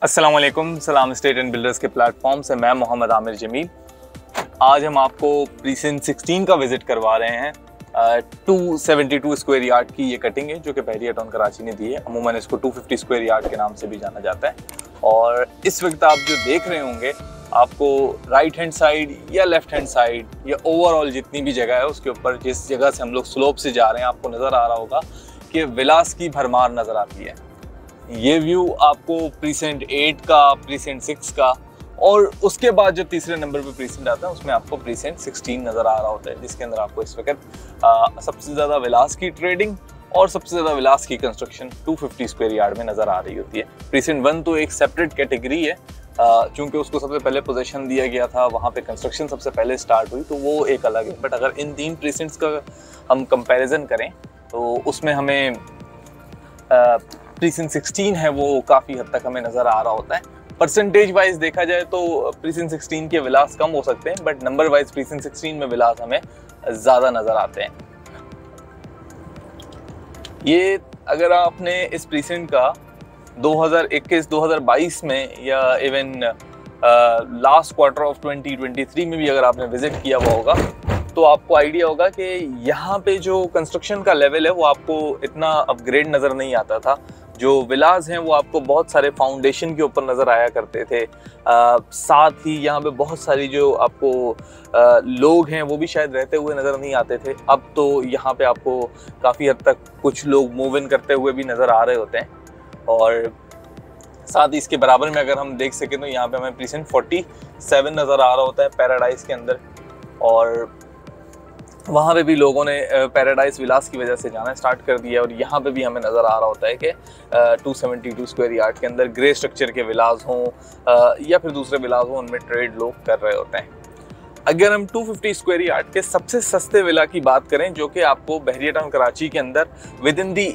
अस्सलाम वालेकुम। सलाम एस्टेट एंड बिल्डर्स के प्लेटफॉर्म से मैं मोहम्मद आमिर जमील। आज हम आपको प्रीसेंट 16 का विजिट करवा रहे हैं। 272 स्क्वायर यार्ड की ये कटिंग है जो कि बहरिया टाउन कराची ने दी है। अमूमन इसको 250 स्क्वायर यार्ड के नाम से भी जाना जाता है। और इस वक्त आप जो देख रहे होंगे, आपको राइट हैंड साइड या लेफ्ट हैंड साइड या ओवरऑल जितनी भी जगह है उसके ऊपर जिस जगह से हम लोग स्लोप से जा रहे हैं, आपको नज़र आ रहा होगा कि विलास की भरमार नज़र आती है। ये व्यू आपको प्रीसेंट 8 का, प्रीसेंट 6 का और उसके बाद जो तीसरे नंबर पे प्रीसेंट आता है उसमें आपको प्रीसेंट 16 नज़र आ रहा होता है, जिसके अंदर आपको इस वक्त सबसे ज़्यादा विलास की ट्रेडिंग और सबसे ज़्यादा विलास की कंस्ट्रक्शन 250 स्क्वायर यार्ड में नज़र आ रही होती है। प्रीसेंट 1 तो एक सेपरेट कैटेगरी है, चूँकि उसको सबसे पहले पोजीशन दिया गया था, वहाँ पे कंस्ट्रक्शन सबसे पहले स्टार्ट हुई, तो वो एक अलग है। बट अगर इन तीन प्रीसेंट्स का हम कंपेरिजन करें तो उसमें हमें प्रीसेंट 16 है वो काफ़ी हद तक हमें नज़र आ रहा होता है। परसेंटेज वाइज देखा जाए तो प्रीसेंट 16 के विलास कम हो सकते हैं, बट नंबर वाइज प्रीसेंट 16 में विलास हमें ज़्यादा नज़र आते हैं। ये अगर आपने इस प्रीसेंट का 2021-2022 में या इवन लास्ट क्वार्टर ऑफ 2023 में भी अगर आपने विजिट किया हुआ होगा तो आपको आइडिया होगा कि यहाँ पे जो कंस्ट्रक्शन का लेवल है वो आपको इतना अपग्रेड नज़र नहीं आता था। जो विलास हैं वो आपको बहुत सारे फाउंडेशन के ऊपर नज़र आया करते थे। साथ ही यहाँ पे बहुत सारी जो आपको लोग हैं वो भी शायद रहते हुए नज़र नहीं आते थे। अब तो यहाँ पे आपको काफ़ी हद तक कुछ लोग मूव इन करते हुए भी नज़र आ रहे होते हैं। और साथ ही इसके बराबर में अगर हम देख सकें तो यहाँ पे हमें प्रीसेंट 47 नज़र आ रहा होता है पैराडाइज के अंदर, और वहाँ पे भी लोगों ने पैराडाइज विलास की वजह से जाना स्टार्ट कर दिया। और यहाँ पे भी हमें नज़र आ रहा होता है कि 272 स्क्वायर यार्ड के अंदर ग्रे स्ट्रक्चर के विलास हों या फिर दूसरे विलास हों, उनमें ट्रेड लोग कर रहे होते हैं। अगर हम 250 स्क्वायर यार्ड के सबसे सस्ते विला की बात करें जो कि आपको बहरिया टाउन कराची के अंदर with in the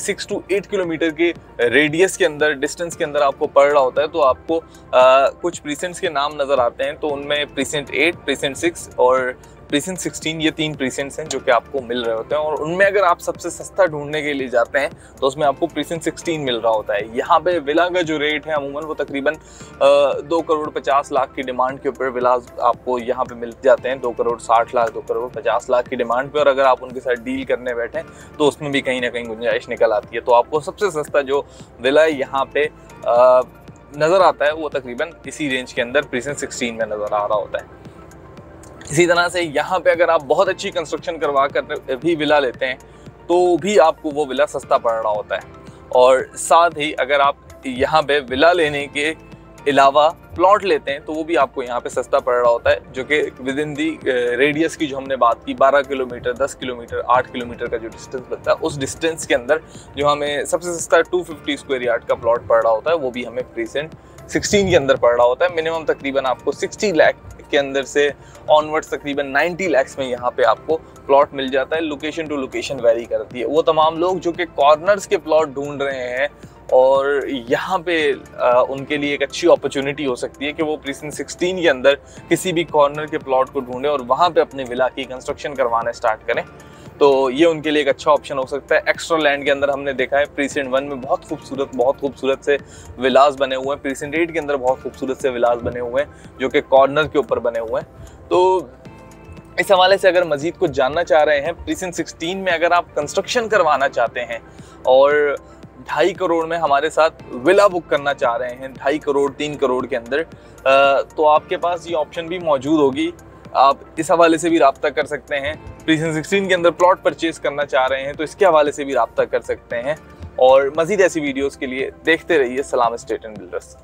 6 to 8 kilometre के रेडियस के अंदर, डिस्टेंस के अंदर आपको पड़ रहा होता है, तो आपको कुछ प्रीसेंट्स के नाम नज़र आते हैं। तो उनमें प्रीसेंट 8, प्रीसेंट 6 और प्रीसेंट 16, ये तीन प्रीसेंट्स हैं जो कि आपको मिल रहे होते हैं। और उनमें अगर आप सबसे सस्ता ढूंढने के लिए जाते हैं तो उसमें आपको प्रीसेंट 16 मिल रहा होता है। यहाँ पे विला का जो रेट है अमूमन वो तकरीबन 2 करोड़ 50 लाख की डिमांड के ऊपर विला आपको यहाँ पे मिल जाते हैं। 2 करोड़ 60 लाख, 2 करोड़ 50 लाख की डिमांड पे। और अगर आप उनके साथ डील करने बैठे तो उसमें भी कहीं ना कहीं गुंजाइश निकल आती है। तो आपको सबसे सस्ता जो विला यहाँ पे नज़र आता है वो तकरीबन इसी रेंज के अंदर प्रीसेंट 16 में नज़र आ रहा होता है। इसी तरह से यहाँ पे अगर आप बहुत अच्छी कंस्ट्रक्शन करवा कर भी विला लेते हैं तो भी आपको वो विला सस्ता पड़ रहा होता है। और साथ ही अगर आप यहाँ पे विला लेने के अलावा प्लॉट लेते हैं तो वो भी आपको यहाँ पे सस्ता पड़ रहा होता है, जो कि विद इन दी रेडियस की जो हमने बात की 12 किलोमीटर, 10 किलोमीटर, 8 किलोमीटर का जो डिस्टेंस लगता है, उस डिस्टेंस के अंदर जो हमें सबसे सस्ता 250 स्क्वायर यार्ड का प्लॉट पड़ रहा होता है वो भी हमें प्रीसेंट 16 के अंदर पड़ रहा होता है। मिनिमम तकरीबन आपको 60 लाख के अंदर से ऑनवर्ड्स तकरीबन 90 लाख में यहाँ पे आपको प्लॉट मिल जाता है। लोकेशन टू लोकेशन वेरी करती है। वो तमाम लोग जो कि कॉर्नर्स के प्लॉट ढूंढ रहे हैं और यहाँ पे उनके लिए एक अच्छी अपॉर्चुनिटी हो सकती है कि वो प्रीसेंट 16 के अंदर किसी भी कॉर्नर के प्लॉट को ढूंढें और वहाँ पे अपने विला की कंस्ट्रक्शन करवाना स्टार्ट करें, तो ये उनके लिए एक अच्छा ऑप्शन हो सकता है। एक्स्ट्रा लैंड के अंदर हमने देखा है प्रीसेंट 1 में बहुत खूबसूरत से विलास बने हुए हैं। प्रीसेंट 8 के अंदर बहुत खूबसूरत से विलास बने हुए हैं जो कि कॉर्नर के ऊपर बने हुए हैं। तो इस हवाले से अगर मजीद कुछ जानना चाह रहे हैं, प्रीसेंट 16 में अगर आप कंस्ट्रक्शन करवाना चाहते हैं और 2.5 करोड़ में हमारे साथ विला बुक करना चाह रहे हैं, 2.5 करोड़ 3 करोड़ के अंदर, तो आपके पास ये ऑप्शन भी मौजूद होगी। आप इस हवाले से भी रब्ता कर सकते हैं। प्रीसेंट 16 के अंदर प्लॉट परचेज करना चाह रहे हैं तो इसके हवाले से भी रब्ता कर सकते हैं। और मज़ीद ऐसी वीडियोस के लिए देखते रहिए सलाम एस्टेट एंड बिल्डर्स।